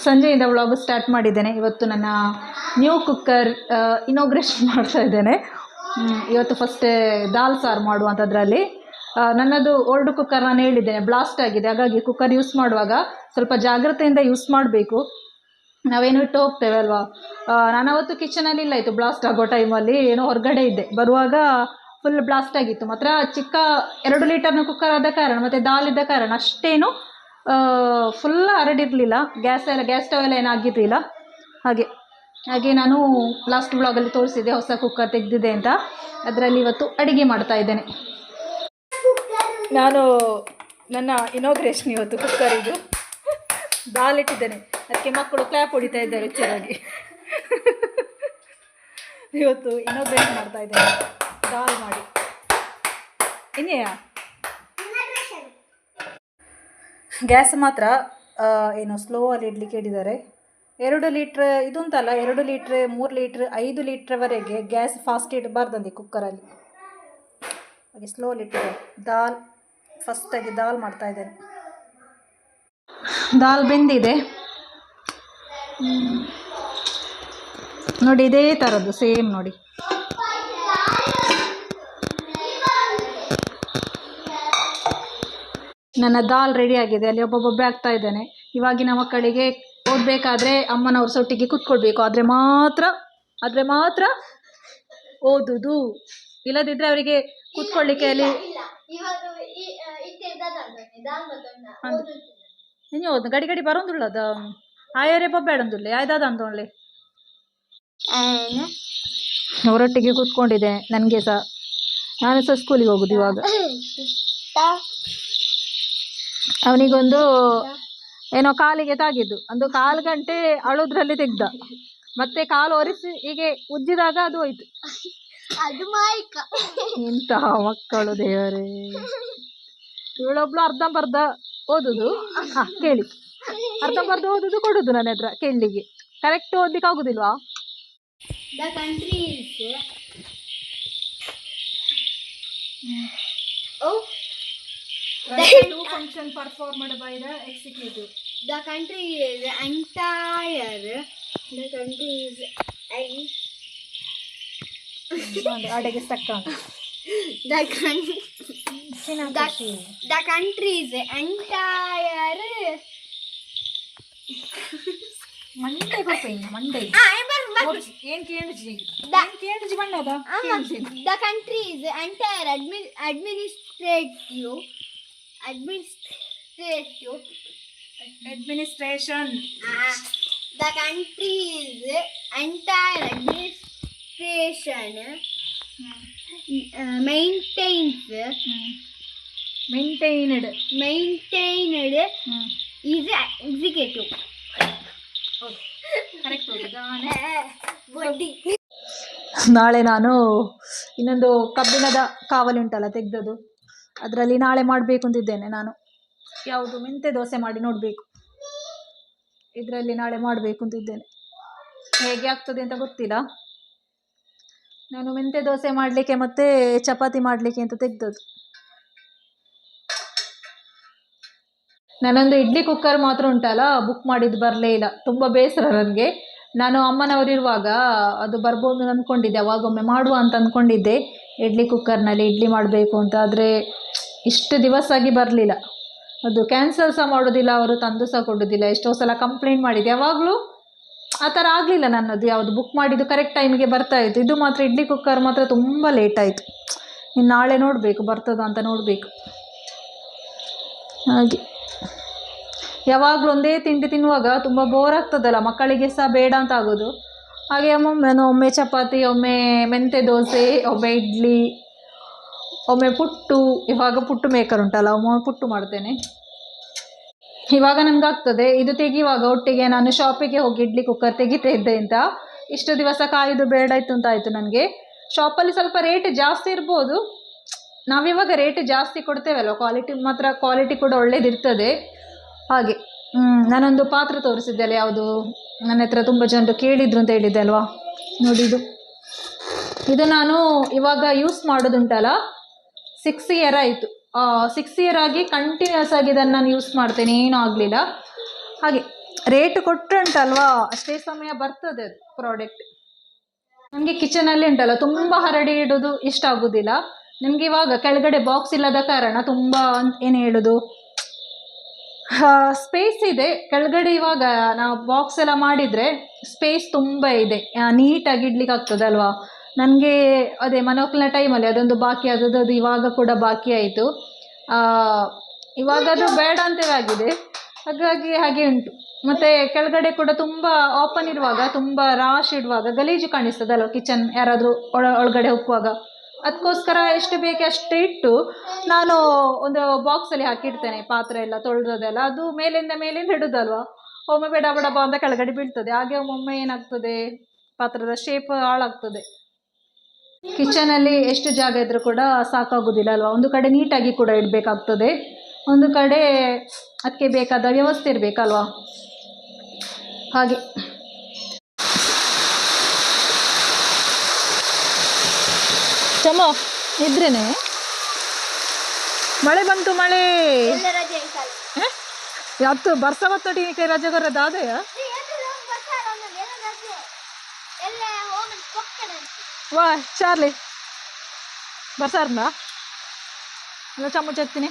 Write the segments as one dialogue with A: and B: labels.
A: ಸಂಜೆಯಿಂದ vlog start ಮಾಡಿದ್ದೇನೆ. ಇವತ್ತು ನನ್ನ ನ್ಯೂ ಕುಕ್ಕರ್ ಇನಾಗ್ರೇಷನ್ ಮಾಡ್ತಾ ಇದ್ದೇನೆ. ಇವತ್ತು ಫಸ್ಟ್ ದಾಲ್ ಸಾರು ಮಾಡುವಂಥದ್ರಲ್ಲಿ ನನ್ನದು ಓಲ್ಡ್ ಕುಕ್ಕರ್ ನಾನು ಹೇಳಿದ್ದೇನೆ ಬ್ಲಾಸ್ಟ್ ಆಗಿದೆ, ಹಾಗಾಗಿ ಕುಕ್ಕರ್ ಯೂಸ್ ಮಾಡುವಾಗ ಸ್ವಲ್ಪ ಜಾಗ್ರತೆಯಿಂದ ಯೂಸ್ ಮಾಡಬೇಕು. ನಾವೇನು ಇಟ್ಟು ಹೋಗ್ತೇವೆ ಅಲ್ವಾ. ನಾನು ಅವತ್ತು ಕಿಚನಲ್ಲಿ ಇಲ್ಲ ಇತ್ತು ಬ್ಲಾಸ್ಟ್ ಆಗೋ ಟೈಮಲ್ಲಿ, ಏನೋ ಹೊರಗಡೆ ಇದ್ದೆ, ಬರುವಾಗ ಫುಲ್ ಬ್ಲಾಸ್ಟ್ ಆಗಿತ್ತು. ಮಾತ್ರ ಚಿಕ್ಕ 2 ಲೀಟರ್ನ ಕುಕ್ಕರ್ ಆದ ಕಾರಣ ಮತ್ತು ದಾಲ್ ಇದ್ದ ಕಾರಣ ಅಷ್ಟೇನು ಫುಲ್ ಹರಡಿರಲಿಲ್ಲ, ಗ್ಯಾಸ್ ಸ್ಟವ್ ಎಲ್ಲ ಏನಾಗಿರಲಿಲ್ಲ. ಹಾಗೆ ನಾನು ಲಾಸ್ಟ್ ಬ್ಲಾಗಲ್ಲಿ ತೋರಿಸಿದ್ದೆ ಹೊಸ ಕುಕ್ಕರ್ ತೆಗೆದಿದೆ ಅಂತ. ಅದರಲ್ಲಿ ಇವತ್ತು ಅಡುಗೆ ಮಾಡ್ತಾ ಇದ್ದೇನೆ. ನಾನು ನನ್ನ ಇನಾಗ್ರೇಷನ್ ಇವತ್ತು ಕುಕ್ಕರಿದು ದಾಲ್ ಇಟ್ಟಿದ್ದೇನೆ, ಅದಕ್ಕೆ ಮಕ್ಕಳು ಕ್ಲಾಪ್ ಹೊಡಿತಾ ಇದ್ದಾರೆ ಚೆನ್ನಾಗಿ. ಇವತ್ತು ಇನಾಗ್ರೇಷನ್ ಮಾಡ್ತಾ ಇದ್ದೇನೆ ದಾಲ್ ಮಾಡಿ. ಇನ್ನೇಯ ಗ್ಯಾಸ್ ಮಾತ್ರ ಏನು ಸ್ಲೋ ಅಲ್ಲಿ ಇಡ್ಲಿಕ್ಕೆ ಇಟ್ಟಿದ್ದಾರೆ. 2 ಲೀಟ್ರ್ ಇದು ಅಂತಲ್ಲ, 2 ಲೀಟ್ರ್ 3 ಲೀಟ್ರ್ 5 ಲೀಟ್ರ್ವರೆಗೆ ಗ್ಯಾಸ್ ಫಾಸ್ಟ್ ಇಡಬಾರ್ದಂತೆ ಕುಕ್ಕರಲ್ಲಿ, ಹಾಗೆ ಸ್ಲೋಲಿ ಇಟ್ಟಿದ್ದಾರೆ. ದಾಲ್ ಫಸ್ಟಾಗಿ ದಾಲ್ ಮಾಡ್ತಾ ಇದ್ದೇನೆ. ದಾಲ್ ಬೆಂದಿದೆ ನೋಡಿ, ಇದೇ ಥರದ್ದು ಸೇಮ್ ನೋಡಿ. ನನ್ನ ದಾಲ್ ರೆಡಿ ಆಗಿದೆ. ಅಲ್ಲಿ ಒಬ್ಬೊಬ್ಬೊಬ್ಬೆ ಆಗ್ತಾ ಇದ್ದೇನೆ. ಇವಾಗಿನ ಮಕ್ಕಳಿಗೆ ಓದಬೇಕಾದ್ರೆ ಅಮ್ಮನವ್ರ ಸೊಟ್ಟಿಗೆ ಕೂತ್ಕೊಳ್ಬೇಕು, ಆದರೆ ಮಾತ್ರ ಓದುದು, ಇಲ್ಲದಿದ್ದರೆ ಅವರಿಗೆ ಕೂತ್ಕೊಳ್ಳಿಕ್ಕೆ ಅಲ್ಲಿ ನೀವು ಗಡಿ ಬರೋದಿಲ್ಲದ ಆಯರೇ ಬಬ್ಬೇಡಂದುಲ್ಲೆ ಆಯ್ದಾದ ಅಂತೊಳ್ಳೆ ಅವರೊಟ್ಟಿಗೆ ಕೂತ್ಕೊಂಡಿದ್ದೆ. ನನಗೆ ಸಹ, ನಾನು ಸಹ ಸ್ಕೂಲಿಗೆ ಹೋಗುದು ಇವಾಗ. ಅವನಿಗೊಂದು ಏನೋ ಕಾಲಿಗೆ ತಾಗಿದ್ದು, ಒಂದು 1/4 ಗಂಟೆ ಅಳೋದ್ರಲ್ಲಿ ತೆಗ್ದ, ಮತ್ತೆ ಕಾಲು ಒರೆಸಿ ಹೀಗೆ ಉಜ್ಜಿದಾಗ ಅದು ಹೋಯ್ತು. ಇಂತಹ ಮಕ್ಕಳು ದೇವರೇ. ಇವಳೊಬ್ಳು ಅರ್ಧಂಬರ್ಧ ಓದುದು, ಕೇಳಿ, ಅರ್ಧಂಬರ್ಧ ಓದುದು ಕೊಡುದು ನನ್ನ ಹತ್ರ ಕೇಳಲಿಕ್ಕೆ. ಕರೆಕ್ಟ್ ಓದ್ಲಿಕ್ಕೆ ಆಗುದಿಲ್ವಾ?
B: The country is
A: the two function performed by the executive.
B: The country is entire. The country is
A: ಅಡೆಗೆ stuck
B: the country is entire.
A: ಮಂಡೆ ಗೊತ್ತೇನು ಮಂಡೆ ಏನ್ ಕೇಳಿಸಿ ಬಣ್ಣದ.
B: The country is entire
A: administration.
B: The country is entire administration maintained is executive.
A: ನಾಳೆ ನಾನು ಇನ್ನೊಂದು ಕಬ್ಬಿಣದ ಕಾವಲಿ ಉಂಟಲ್ಲ ತೆಗೆದದು, ಅದರಲ್ಲಿ ನಾಳೆ ಮಾಡಬೇಕು ಅಂತಿದ್ದೇನೆ ನಾನು. ಯಾವುದು ಮೆಂತೆ ದೋಸೆ ಮಾಡಿ ನೋಡಬೇಕು, ಇದರಲ್ಲಿ ನಾಳೆ ಮಾಡಬೇಕು ಅಂತಿದ್ದೇನೆ. ಹೇಗೆ ಆಗ್ತದೆ ಅಂತ ಗೊತ್ತಿಲ್ಲ. ನಾನು ಮೆಂತೆ ದೋಸೆ ಮಾಡಲಿಕ್ಕೆ ಮತ್ತು ಚಪಾತಿ ಮಾಡಲಿಕ್ಕೆ ಅಂತ ತೆಗೆದದ್ದು. ನಾನೊಂದು ಇಡ್ಲಿ ಕುಕ್ಕರ್ ಮಾತ್ರ ಉಂಟಲ್ಲ ಬುಕ್ ಮಾಡಿದ್ದು ಬರಲೇ ಇಲ್ಲ, ತುಂಬ ಬೇಸರ ನನಗೆ. ನಾನು ಅಮ್ಮನವರಿರುವಾಗ ಅದು ಬರ್ಬೋದು ಅಂದ್ಕೊಂಡಿದ್ದೆ, ಅವಾಗೊಮ್ಮೆ ಮಾಡುವ ಅಂತ ಅಂದ್ಕೊಂಡಿದ್ದೆ ಇಡ್ಲಿ ಕುಕ್ಕರ್ನಲ್ಲಿ ಇಡ್ಲಿ ಮಾಡಬೇಕು ಅಂತ. ಆದರೆ ಇಷ್ಟು ದಿವಸ ಆಗಿ ಬರಲಿಲ್ಲ. ಅದು ಕ್ಯಾನ್ಸಲ್ ಸಹ ಮಾಡೋದಿಲ್ಲ ಅವರು, ತಂದು ಸಹ ಕೊಡೋದಿಲ್ಲ. ಎಷ್ಟೋ ಸಲ ಕಂಪ್ಲೇಂಟ್ ಮಾಡಿದ್ದೆ, ಯಾವಾಗಲೂ ಆ ಥರ ಆಗಲಿಲ್ಲ ನನ್ನದು. ಯಾವುದು ಬುಕ್ ಮಾಡಿದ್ದು ಕರೆಕ್ಟ್ ಟೈಮಿಗೆ ಬರ್ತಾಯಿತ್ತು. ಇದು ಮಾತ್ರ ಇಡ್ಲಿ ಕುಕ್ಕರ್ ಮಾತ್ರ ತುಂಬ ಲೇಟ್ ಆಯಿತು. ಇನ್ನು ನಾಳೆ ನೋಡಬೇಕು ಬರ್ತದ ಅಂತ ನೋಡಬೇಕು. ಹಾಗೆ ಯಾವಾಗಲೂ ಒಂದೇ ತಿಂಡಿ ತಿನ್ನುವಾಗ ತುಂಬ ಬೋರ್ ಆಗ್ತದಲ್ಲ, ಮಕ್ಕಳಿಗೆ ಸಹ ಬೇಡ ಅಂತ ಆಗೋದು. ಹಾಗೆ ಒಮ್ಮೆ ಚಪಾತಿ, ಒಮ್ಮೆ ಮೆಂತೆ ದೋಸೆ, ಒಮ್ಮೆ ಇಡ್ಲಿ, ಒಮ್ಮೆ ಪುಟ್ಟು. ಇವಾಗ ಪುಟ್ಟು ಮೇಕರ್ ಉಂಟಲ್ಲ, ಒಮ್ಮೆ ಪುಟ್ಟು ಮಾಡ್ತೇನೆ. ಇವಾಗ ನನಗಾಗ್ತದೆ ಇದು ತೆಗೆಯುವಾಗ ಒಟ್ಟಿಗೆ ನಾನು ಶಾಪಿಗೆ ಹೋಗಿ ಇಡ್ಲಿ ಕುಕ್ಕರ್ ತೆಗಿತಾ ಇದ್ದೆ ಅಂತ. ಇಷ್ಟು ದಿವಸ ಕಾಯ್ದು ಬೇಡ ಇತ್ತು ಅಂತ ಆಯಿತು ನನಗೆ. ಶಾಪಲ್ಲಿ ಸ್ವಲ್ಪ ರೇಟ್ ಜಾಸ್ತಿ ಇರ್ಬೋದು, ನಾವಿವಾಗ ರೇಟ್ ಜಾಸ್ತಿ ಕೊಡ್ತೇವಲ್ಲ, ಕ್ವಾಲಿಟಿ ಕೂಡ ಒಳ್ಳೇದಿರ್ತದೆ. ಹಾಗೆ ನಾನೊಂದು ಪಾತ್ರೆ ತೋರಿಸಿದ್ದೆ ಅಲ್ಲ, ಯಾವುದು ನನ್ನ ಹತ್ರ ತುಂಬ ಜನರು ಕೇಳಿದ್ರು ಅಂತ ಹೇಳಿದ್ದೆ ಅಲ್ವಾ, ನೋಡಿ ಇದು ನಾನು ಇವಾಗ ಯೂಸ್ ಮಾಡೋದುಂಟಲ್ಲ 6 ಇಯರ್ ಆಯಿತು. 6 ಇಯರ್ ಆಗಿ ಕಂಟಿನ್ಯೂಸ್ ಆಗಿ ಇದನ್ನು ನಾನು ಯೂಸ್ ಮಾಡ್ತೇನೆ, ಏನೂ ಆಗಲಿಲ್ಲ. ಹಾಗೆ ರೇಟ್ ಕೊಟ್ಟುಂಟಲ್ವಾ ಅಷ್ಟೇ ಸಮಯ ಬರ್ತದೆ ಪ್ರಾಡಕ್ಟ್. ನನಗೆ ಕಿಚನಲ್ಲಿ ಉಂಟಲ್ಲ ತುಂಬ ಹರಡಿ ಇಡೋದು ಇಷ್ಟ ಆಗೋದಿಲ್ಲ. ನನಗೆ ಇವಾಗ ಕೆಳಗಡೆ ಬಾಕ್ಸ್ ಇಲ್ಲದ ಕಾರಣ ತುಂಬ ಏನು ಹೇಳೋದು, ಸ್ಪೇಸ್ ಇದೆ ಕೆಳಗಡೆ. ಇವಾಗ ನಾವು ಬಾಕ್ಸ್ ಎಲ್ಲ ಮಾಡಿದರೆ ಸ್ಪೇಸ್ ತುಂಬ ಇದೆ, ನೀಟಾಗಿ ಇಡ್ಲಿಕ್ಕೆ ಆಗ್ತದಲ್ವಾ. ನನಗೆ ಅದೇ ಮನೋಕ್ಲಿನ ಟೈಮಲ್ಲಿ ಅದೊಂದು ಬಾಕಿ ಆದದ್ದು, ಅದು ಇವಾಗ ಕೂಡ ಬಾಕಿ ಆಯಿತು. ಇವಾಗ ಅದು ಬೇಡ ಅಂತವೇ ಆಗಿದೆ, ಹಾಗಾಗಿ ಹಾಗೆ ಉಂಟು. ಮತ್ತು ಕೆಳಗಡೆ ಕೂಡ ತುಂಬ ಓಪನ್ ಇರುವಾಗ, ತುಂಬ ರಾಶ್ ಇಡುವಾಗ ಗಲೀಜು ಕಾಣಿಸ್ತದಲ್ವ ಕಿಚನ್, ಯಾರಾದರೂ ಒಳಗಡೆ ಹೋಗುವಾಗ. ಅದಕ್ಕೋಸ್ಕರ ಎಷ್ಟು ಬೇಕೆ ಅಷ್ಟು ಇಟ್ಟು ನಾನು ಒಂದು ಬಾಕ್ಸಲ್ಲಿ ಹಾಕಿಡ್ತೇನೆ. ಪಾತ್ರೆ ಎಲ್ಲ ತೊಳೆದದೆಲ್ಲ ಅದು ಮೇಲಿಂದ ಇಡೋದಲ್ವ, ಒಮ್ಮೆ ಬೇಡ ಬೇಡ ಬಾ ಅಂತ ಕೆಳಗಡೆ ಬೀಳ್ತದೆ. ಹಾಗೆ ಒಮ್ಮೊಮ್ಮೆ ಏನಾಗ್ತದೆ, ಪಾತ್ರದ ಶೇಪ್ ಹಾಳಾಗ್ತದೆ. ಕಿಚನಲ್ಲಿ ಎಷ್ಟು ಜಾಗ ಇದ್ರೂ ಕೂಡ ಸಾಕಾಗೋದಿಲ್ಲ ಅಲ್ವಾ. ಒಂದು ಕಡೆ ನೀಟಾಗಿ ಕೂಡ ಇಡಬೇಕಾಗ್ತದೆ, ಒಂದು ಕಡೆ ಅದಕ್ಕೆ ಬೇಕಾದ ವ್ಯವಸ್ಥೆ ಇರಬೇಕಲ್ವಾ, ಹಾಗೆ. ಚಮೋ ಇದ್ರೇನೆ ಮಳೆ ಬಂತು, ಮಳೆ ಯಾವತ್ತು ಬರ್ಸ ಬತ್ತೊಟ್ಟಿಗೆ ರಜೆ ಬರೋದಾದೆಯಾ? ವಾ ಚಾರ್ಲಿ ಬರ್ಸಾರ್ನಾ ಅಲ್ಲ ಚಮಚ ಎತ್ತೀನಿ.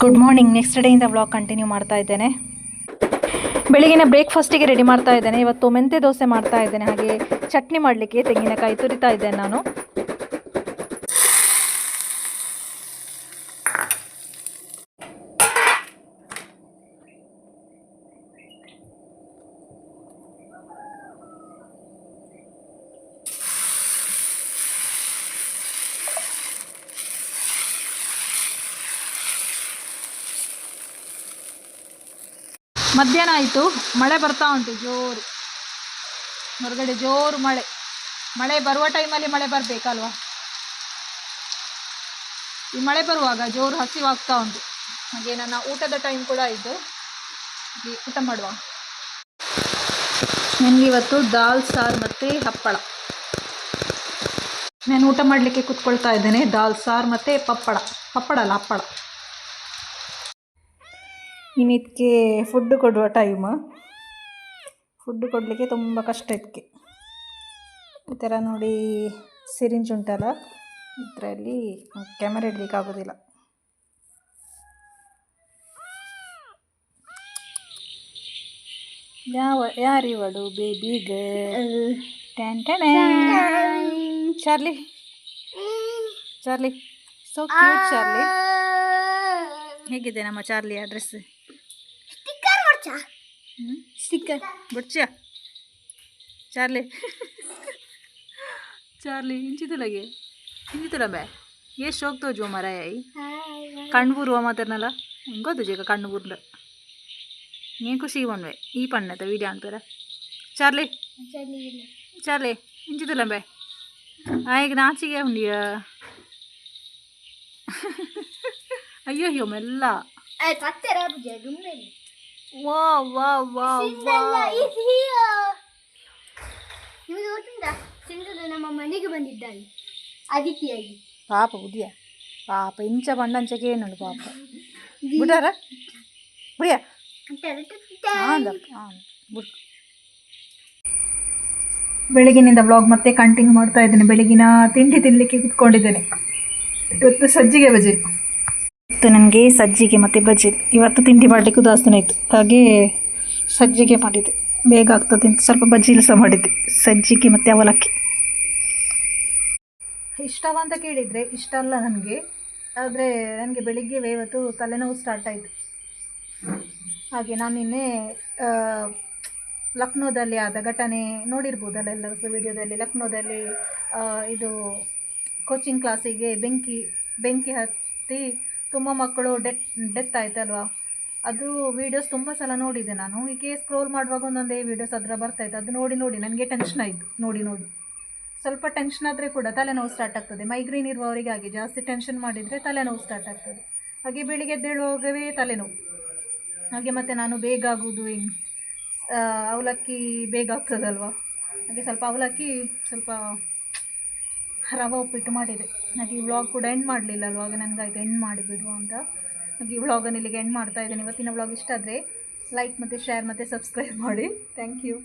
A: Good morning. ನೆಕ್ಸ್ಟ್ ಡೇಯಿಂದ ವ್ಲಾಗ್ ಕಂಟಿನ್ಯೂ ಮಾಡ್ತಾ ಇದ್ದೇನೆ. ಬೆಳಿಗ್ಗೆ ಬ್ರೇಕ್ಫಾಸ್ಟಿಗೆ ರೆಡಿ ಮಾಡ್ತಾ ಇದ್ದೇನೆ. ಇವತ್ತು ಮೆಂತ್ಯ ದೋಸೆ ಮಾಡ್ತಾ ಇದ್ದೇನೆ, ಹಾಗೆ ಚಟ್ನಿ ಮಾಡಲಿಕ್ಕೆ ತೆಂಗಿನಕಾಯಿ ತುರಿತಾ ಇದ್ದೇನೆ ನಾನು. ಮಧ್ಯಾಹ್ನ ಆಯಿತು, ಮಳೆ ಬರ್ತಾ ಉಂಟು ಜೋರು, ಹೊರಗಡೆ ಜೋರು ಮಳೆ ಬರುವ ಟೈಮಲ್ಲಿ ಮಳೆ ಬರಬೇಕಲ್ವ. ಈ ಮಳೆ ಬರುವಾಗ ಜೋರು ಹಸಿವಾಗ್ತಾ ಉಂಟು. ಹಾಗೆ ನನ್ನ ಊಟದ ಟೈಮ್ ಕೂಡ ಆಯಿತು, ಊಟ ಮಾಡುವ. ನನಗೆ ಇವತ್ತು ದಾಲ್ ಸಾರು ಮತ್ತು ಹಪ್ಪಳ. ನಾನು ಊಟ ಮಾಡಲಿಕ್ಕೆ ಕೂತ್ಕೊಳ್ತಾ ಇದ್ದೇನೆ. ದಾಲ್ ಸಾರು ಮತ್ತು ಪಪ್ಪಡ ಅಲ್ಲ ಹಪ್ಪಳ. ಇನ್ನು ಇದಕ್ಕೆ ಫುಡ್ ಕೊಡುವ ಟೈಮ್, ಫುಡ್ ಕೊಡಲಿಕ್ಕೆ ತುಂಬ ಕಷ್ಟ. ಇದಕ್ಕೆ ಈ ಥರ ನೋಡಿ ಸಿರಿಂಜ್ ಉಂಟಲ್ಲ, ಇದರಲ್ಲಿ ಕ್ಯಾಮರಾ ಇಡಲಿಕ್ಕೆ ಆಗೋದಿಲ್ಲ. ಯಾರಿವಳು ಬೇಬಿಗ ಟ್ಯಾನ್ ಟ್ಯಾನ್ ಚಾರ್ಲಿ ಸೋ ಕ್ಯೂಟ್ ಚಾರ್ಲಿ. ಹೇಗಿದೆ ನಮ್ಮ ಚಾರ್ಲಿಯ ಡ್ರೆಸ್? ಸ್ಟಿಕ್ಕರ್ ಬುಚ್ಚ ಚಾರ್ಲಿ ಇಂಚಿತುಲ ಬೇ ಎಷ್ಟು ಹೋಗ್ತೋ ಜೋ ಮರಾಯ ಕಣ್ಬೂರುವ ಮಾತಾಡ್ನಲ್ಲ ಗೊತ್ತು ಜೀಗ ಕಣ್ಬೂರ್ಲ ನೀನು ಖುಷಿ ಬಂದ್ವೆ ಈ ಪಣ್ಣತ ವೀಡಿಯೋ ಅಂತಾರ. ಚಾರ್ಲಿ ಇಂಚಿತುಲ ಬೇ ಈಗ ನಾಚಿಗೆ ಉಂಡಿಯ. ಅಯ್ಯೋ ಮೆಲ್ಲ. ವಾ ವಾ ವಾ ವಾ
B: ನಮ್ಮ ಮನೆಗೆ ಬಂದಿದ್ದಾಳೆ ಅದಿತಿಯಾಗಿ.
A: ಪಾಪ ಬುದಿಯ ಪಾಪ ಇಂಚ ಬಣ್ಣಂಚಕ್ಕೆ ಏನುಂಡು ಪಾಪ ಬಿಡಾರ ಬಿಡಿಯ ಬೆಳಗಿನಿಂದ ಬ್ಲಾಗ್ ಮತ್ತೆ ಕಂಟಿನ್ಯೂ ಮಾಡ್ತಾ ಇದ್ದೇನೆ. ಬೆಳಗಿನ ತಿಂಡಿ ತಿನ್ನಲಿಕ್ಕೆ ಕೂತ್ಕೊಂಡಿದ್ದೇನೆ. ಇವತ್ತು ಸಜ್ಜಿಗೆ ಬಜ್ಜಿ ಇವತ್ತು ನನಗೆ ಸಜ್ಜಿಗೆ ಮತ್ತು ಬಜ್ಜಿ ಇವತ್ತು ತಿಂಡಿ ಮಾಡಲಿಕ್ಕೆ ಉದಾಸೀನ ಇತ್ತು, ಹಾಗೆ ಸಜ್ಜಿಗೆ ಮಾಡಿದ್ದೆ, ಬೇಗ ಆಗ್ತದೆ ಅಂತ ಸ್ವಲ್ಪ ಬಜ್ಜಿ ಸಹ ಮಾಡಿದ್ದೆ. ಸಜ್ಜಿಗೆ ಮತ್ತು ಅವಲಕ್ಕಿ ಇಷ್ಟವ ಅಂತ ಕೇಳಿದರೆ ಇಷ್ಟ ಅಲ್ಲ ನನಗೆ, ಆದರೆ ನನಗೆ ಬೆಳಿಗ್ಗೆ ಇವತ್ತು ತಲೆನೋವು ಸ್ಟಾರ್ಟ್ ಆಯಿತು. ಹಾಗೆ ನಾನು ನಿನ್ನೆ ಲಕ್ನೋದಲ್ಲಿ ಆದ ಘಟನೆ ನೋಡಿರ್ಬೋದಲ್ಲ ಎಲ್ಲ ವಿಡಿಯೋದಲ್ಲಿ. ಲಕ್ನೋದಲ್ಲಿ ಇದು ಕೋಚಿಂಗ್ ಕ್ಲಾಸಿಗೆ ಬೆಂಕಿ ಹತ್ತಿ ತುಂಬ ಮಕ್ಕಳು ಡೆತ್ ಆಯ್ತಲ್ವಾ. ಅದು ವೀಡಿಯೋಸ್ ತುಂಬ ಸಲ ನೋಡಿದೆ ನಾನು. ಹೀಗೆ ಸ್ಕ್ರೋಲ್ ಮಾಡುವಾಗ ಒಂದೊಂದೇ ವೀಡಿಯೋಸ್ ಅದರ ಬರ್ತಾಯಿತ್ತು. ಅದು ನೋಡಿ ನನಗೆ ಟೆನ್ಷನ್ ಆಯಿತು. ನೋಡಿ ಸ್ವಲ್ಪ ಟೆನ್ಷನ್ ಆದರೆ ಕೂಡ ತಲೆನೋವು ಸ್ಟಾರ್ಟ್ ಆಗ್ತದೆ. ಮೈಗ್ರೇನ್ ಇರುವವರಿಗೆ ಹಾಗೆ ಜಾಸ್ತಿ ಟೆನ್ಷನ್ ಮಾಡಿದರೆ ತಲೆನೋವು ಸ್ಟಾರ್ಟ್ ಆಗ್ತದೆ. ಹಾಗೆ ಬೆಳಿಗ್ಗೆ ಎದ್ದೇಳುವಾಗವೇ ತಲೆನೋವು. ಹಾಗೆ ಮತ್ತು ನಾನು ಬೇಗ ಆಗೋದು ಅವಲಕ್ಕಿ ಬೇಗ ಆಗ್ತದಲ್ವ, ಹಾಗೆ ಸ್ವಲ್ಪ ಅವಲಕ್ಕಿ ಸ್ವಲ್ಪ ರವೆ ಉಪ್ಪಿಟ್ಟು ಮಾಡಿದೆ. ಹಾಗೆ ಈ ವ್ಲಾಗ್ ಕೂಡ ಎಂಡ್ ಮಾಡಲಿಲ್ಲ ಅಲ್ವ, ಆಗ ನನಗಾಯ್ತು ಎಂಡ್ ಮಾಡಿಬಿಡುವ ಅಂತ. ಹಾಗೆ ವ್ಲಾಗನ್ನು ಇಲ್ಲಿಗೆ ಎಂಡ್ ಮಾಡ್ತಾ ಇದ್ದೀನಿ. ಇವತ್ತಿನ ವ್ಲಾಗ್ ಇಷ್ಟ ಆದರೆ ಲೈಕ್ ಮತ್ತು ಶೇರ್ ಮತ್ತು ಸಬ್ಸ್ಕ್ರೈಬ್ ಮಾಡಿ. Thank you.